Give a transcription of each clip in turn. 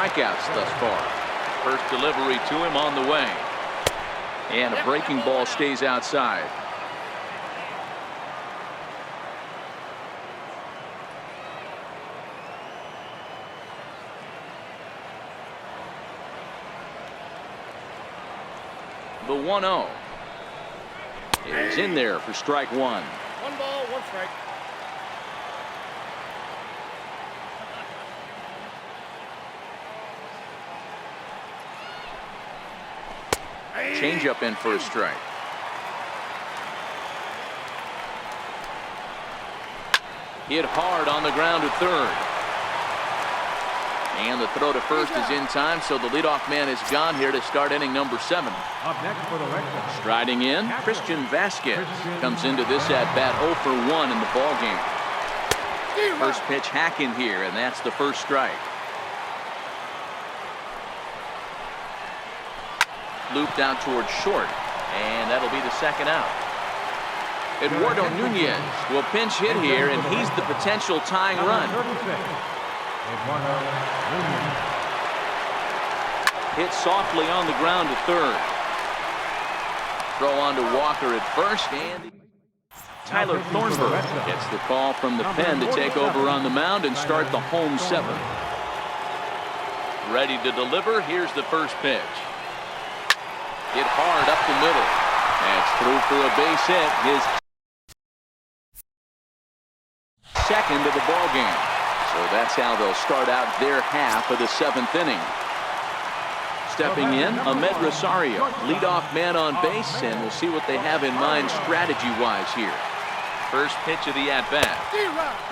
strikeouts thus far. First delivery to him on the way. And a breaking ball stays outside. The 1-0 is in there for strike one. 1 ball, 1 strike. Changeup in for a strike. Hit hard on the ground to third. And the throw to first is in time, so the leadoff man is gone here to start inning number 7. Up next for the Red Sox. Striding in, Christian Vasquez comes into this at-bat 0 for 1 in the ballgame. First pitch hack in here, and that's the first strike. Looped out towards short, and that'll be the second out. Eduardo Nunez will pinch hit here, and he's the potential tying run. Hit softly on the ground to third. Throw on to Walker at first, and Tyler Thornburg gets the call from the pen to take over on the mound and start the home 7th. Ready to deliver. Here's the first pitch. Hit hard up the middle. That's through for a base hit. His second of the ball game. So that's how they'll start out their half of the 7th inning. Stepping in, Ahmed Rosario, leadoff man on base, and we'll see what they have in mind strategy-wise here. First pitch of the at-bat.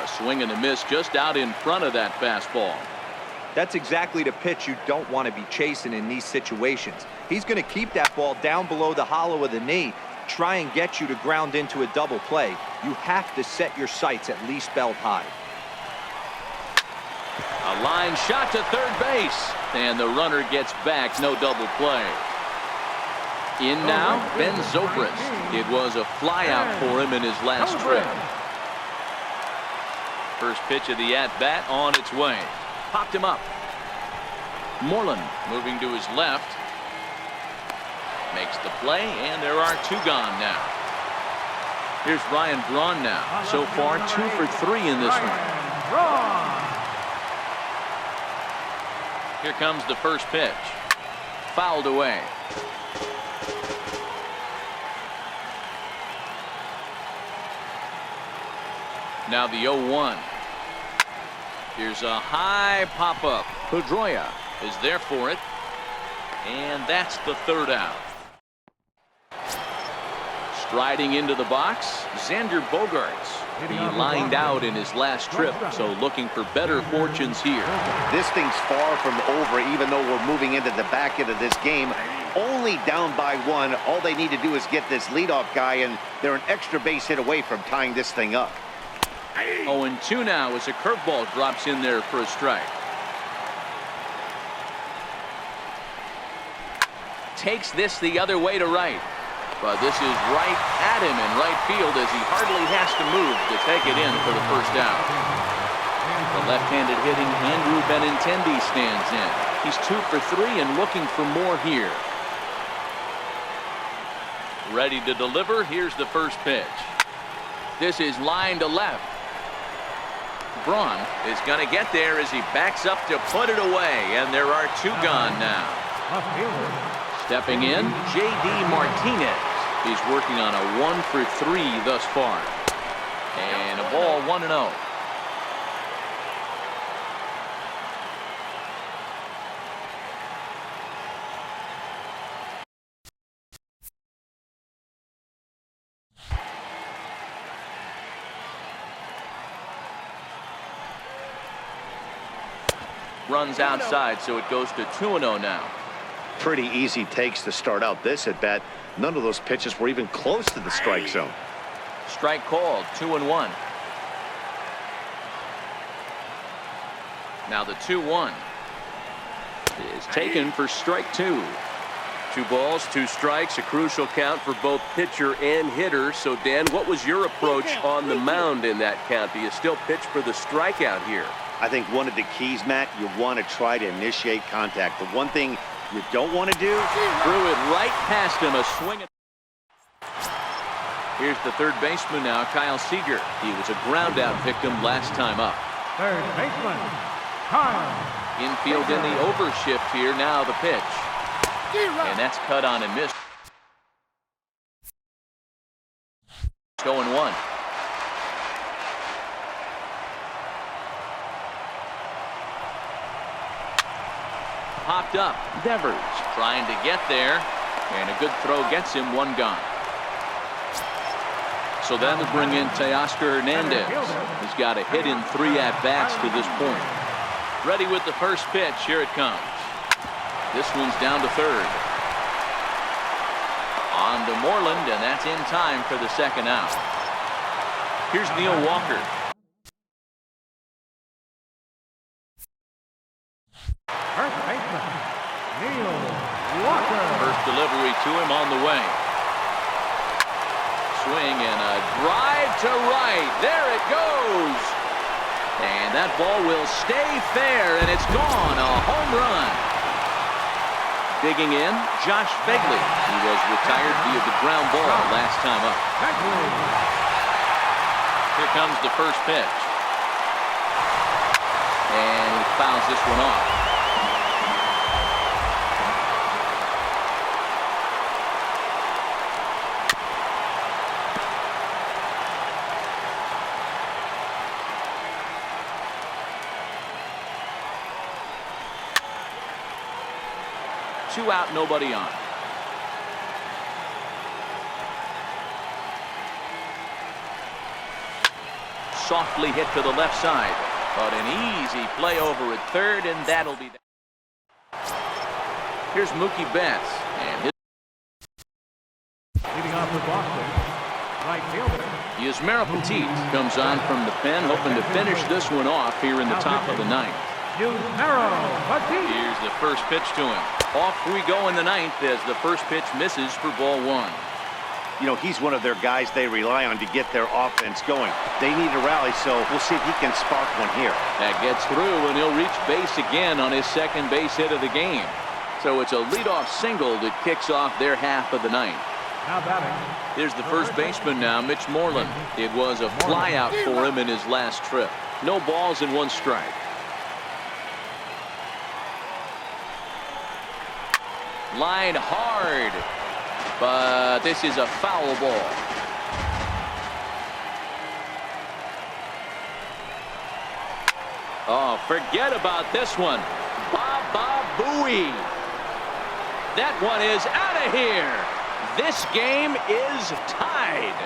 A swing and a miss just out in front of that fastball. That's exactly the pitch you don't want to be chasing in these situations. He's going to keep that ball down below the hollow of the knee, try and get you to ground into a double play. You have to set your sights at least belt high. A line shot to third base, and the runner gets back. No double play. In now, Ben Zobrist. It was a flyout for him in his last trip. First pitch of the at-bat on its way. Popped him up. Moreland moving to his left. Makes the play, and there are 2 gone now. Here's Ryan Braun now. So far, 2 for 3 in this one. Here comes the first pitch. Fouled away. Now the 0-1. Here's a high pop-up. Pedroia is there for it. And that's the third out. Striding into the box, Xander Bogaerts. He lined out in his last trip, so looking for better fortunes here. This thing's far from over, even though we're moving into the back end of this game. Only down by 1. All they need to do is get this leadoff guy, and they're an extra base hit away from tying this thing up. 0-2 now as a curveball drops in there for a strike. Takes this the other way to right. But this is right at him in right field as he hardly has to move to take it in for the first out. The left-handed hitting Andrew Benintendi stands in. He's 2 for 3 and looking for more here. Ready to deliver. Here's the first pitch. This is line to left. Braun is going to get there as he backs up to put it away, and there are 2 gone now. Stepping in, J.D. Martinez. He's working on a 1 for 3 thus far. And a ball 1-0. Runs outside, so it goes to 2-0 now. Pretty easy takes to start out this at bat. None of those pitches were even close to the strike zone. Strike called, 2-1. Now the 2-1 is taken for strike 2. 2 balls, 2 strikes, a crucial count for both pitcher and hitter. So Dan, what was your approach on the mound in that count? Do you still pitch for the strikeout here? I think one of the keys, Matt, you want to try to initiate contact. The one thing you don't want to do. Threw it right past him. A swing. Here's the third baseman now, Kyle Seager. He was a ground out victim last time up. Third baseman, Kyle. Infield in the overshift here. Now the pitch. And that's cut on and missed. 0-1. Popped up. Devers trying to get there. And a good throw gets him. One gone. So that'll bring in Teoscar Hernandez. He's got a hit in 3 at-bats to this point. Ready with the first pitch. Here it comes. This one's down to third. On to Moreland, and that's in time for the second out. Here's Neil Walker. First baseman, Neil Walker. First delivery to him on the way. Swing and a drive to right. There it goes. And that ball will stay fair, and it's gone. A home run. Digging in, Josh Begley. He was retired via the ground ball last time up. Here comes the first pitch. And he fouls this one off. Two out, nobody on. Softly hit to the left side, but an easy play over at third, and that'll be that. Here's Mookie Betts, and leading off for Boston, right fielder. Yusmeiro Petit comes on from the pen, hoping to finish this one off here in the top of the ninth. Yusmeiro Petit. Here's the first pitch to him. Off we go in the ninth as the first pitch misses for ball one. You know, he's one of their guys they rely on to get their offense going. They need a rally, so we'll see if he can spark one here. That gets through, and he'll reach base again on his second base hit of the game. So it's a leadoff single that kicks off their half of the ninth. Now batting. Here's the first baseman now, Mitch Moreland. It was a flyout for him in his last trip. No balls and 1 strike. Line hard, but this is a foul ball. Oh, forget about this one. Baba Booey. That one is out of here. This game is tied.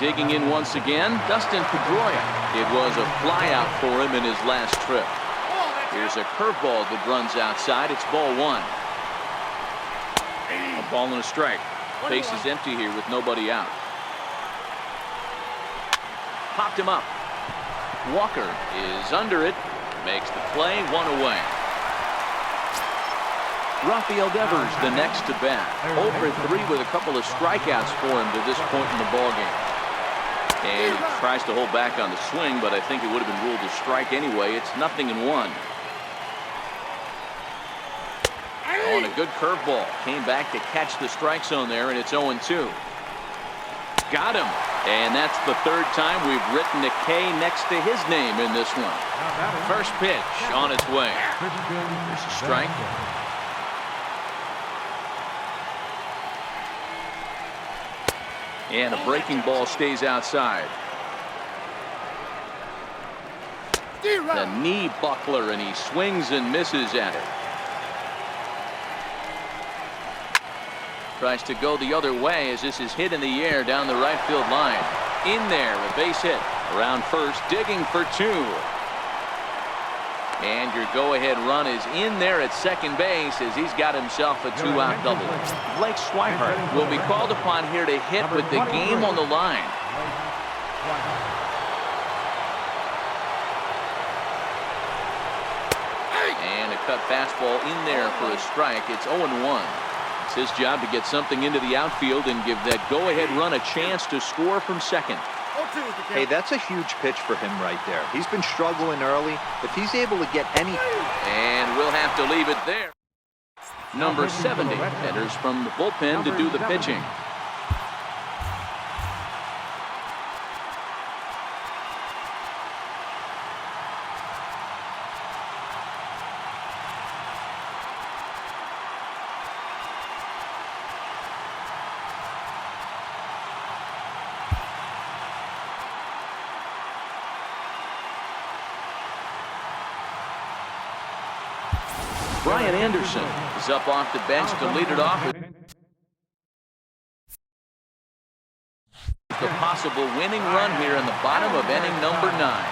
Digging in once again, Dustin Pedroia. It was a flyout for him in his last trip. Here's a curveball that runs outside. It's ball one. A ball and a strike. Base is empty here with nobody out. Popped him up. Walker is under it. Makes the play. 1 away. Rafael Devers the next to bat. 0 for 3 with a couple of strikeouts for him to this point in the ballgame. And he tries to hold back on the swing, but I think it would have been ruled a strike anyway. It's 0-1. On a good curveball. Came back to catch the strike zone there, and it's 0-2. Got him. And that's the third time we've written a K next to his name in this one. First pitch on its way. There's a strike. And a breaking ball stays outside. The knee buckler, and he swings and misses at it. Tries to go the other way as this is hit in the air down the right field line. In there, a base hit. Around first, digging for 2. And your go-ahead run is in there at second base as he's got himself a 2-out double. Blake Swihart will be called upon here to hit with the game on the line. And a cut fastball in there for a strike. It's 0-1. It's his job to get something into the outfield and give that go-ahead run a chance to score from second. Hey, that's a huge pitch for him right there. He's been struggling early. If he's able to get any... And we'll have to leave it there. Number 70 enters from the bullpen to do the pitching. Brian Anderson is up off the bench to lead it off. The possible winning run here in the bottom of inning number 9.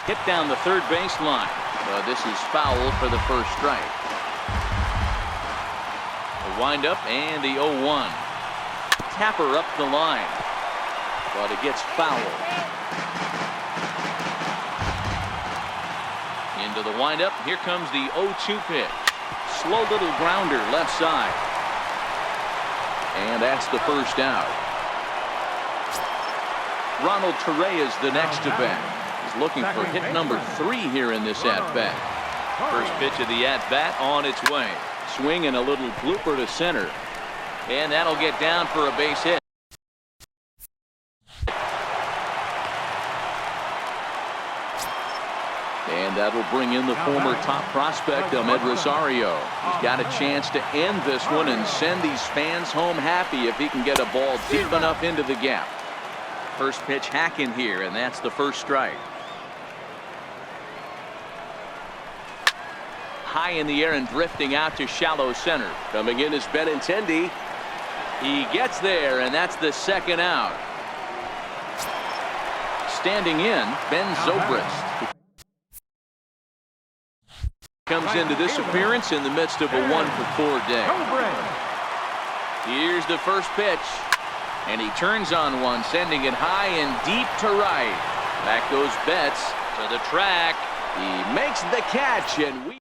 Hit down the third base line. This is foul for the first strike. The windup and the 0-1. Tapper up the line, but it gets foul. Into the windup. Here comes the 0-2 pitch. Slow little grounder left side. And that's the first out. Ronald Torre is the next to bat. He's looking for hit number 3 here in this at-bat. First pitch of the at-bat on its way. Swing and a little blooper to center. And that'll get down for a base hit. And that'll bring in the former top prospect, Ahmed Rosario. He's got a chance to end this one and send these fans home happy if he can get a ball deep enough into the gap. First pitch hacking here, and that's the first strike. High in the air and drifting out to shallow center. Coming in is Benintendi. He gets there, and that's the second out. Standing in, Ben Zobrist. Comes into this appearance in the midst of a 1-for-4 day. Here's the first pitch. And he turns on one, sending it high and deep to right. Back goes Betts to the track. He makes the catch, and we...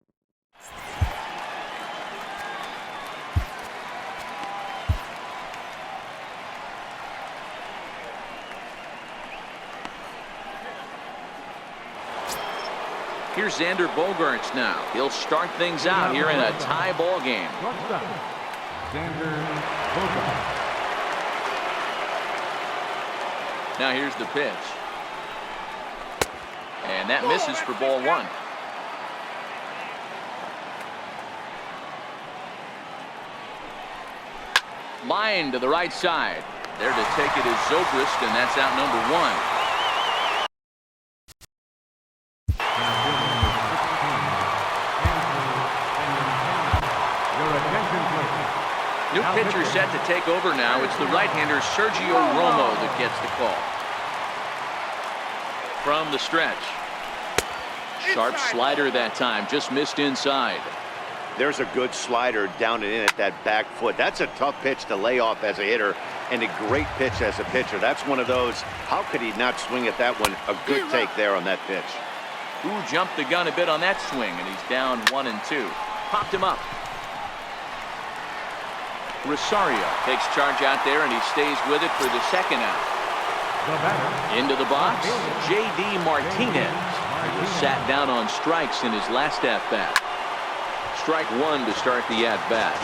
Here's Xander Bogaerts now. He'll start things out here in a tie ball game. Xander Bogaerts. Now here's the pitch. And that misses for ball 1. Line to the right side. There to take it is Zobrist, and that's out number 1. New pitcher set to take over now. It's the right-hander Sergio Romo that gets the call. From the stretch. Sharp slider that time. Just missed inside. There's a good slider down and in at that back foot. That's a tough pitch to lay off as a hitter, and a great pitch as a pitcher. That's one of those, how could he not swing at that one? A good take there on that pitch. Who jumped the gun a bit on that swing, and he's down 1-2. Popped him up. Rosario takes charge out there, and he stays with it for the second out. Into the box, J.D. Martinez. He was sat down on strikes in his last at-bat. Strike 1 to start the at-bat.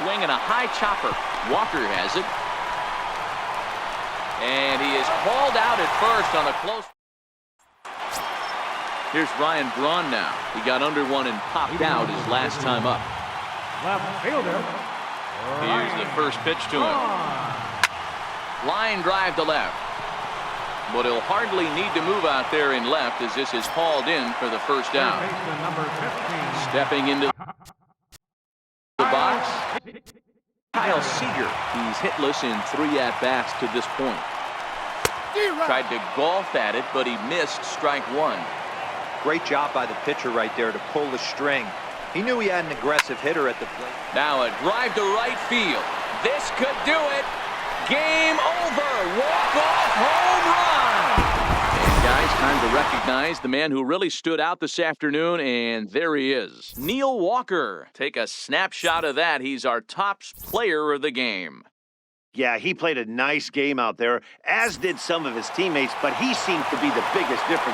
Swing and a high chopper. Walker has it. And he is hauled out at first on a close. Here's Ryan Braun now. He got under one and popped out his last time up. Left fielder. Here's the first pitch to him. Line drive to left. But he'll hardly need to move out there in left as this is hauled in for the first out. Stepping into the box, Kyle Seager. He's hitless in 3 at-bats to this point. Tried to golf at it, but he missed strike 1. Great job by the pitcher right there to pull the string. He knew he had an aggressive hitter at the plate. Now a drive to right field. This could do it. Game over. Walk-off home run. And guys, time Time to recognize the man who really stood out this afternoon, and there he is. Neil Walker. Take a snapshot of that. He's our top player of the game. Yeah, he played a nice game out there, as did some of his teammates, but he seemed to be the biggest difference.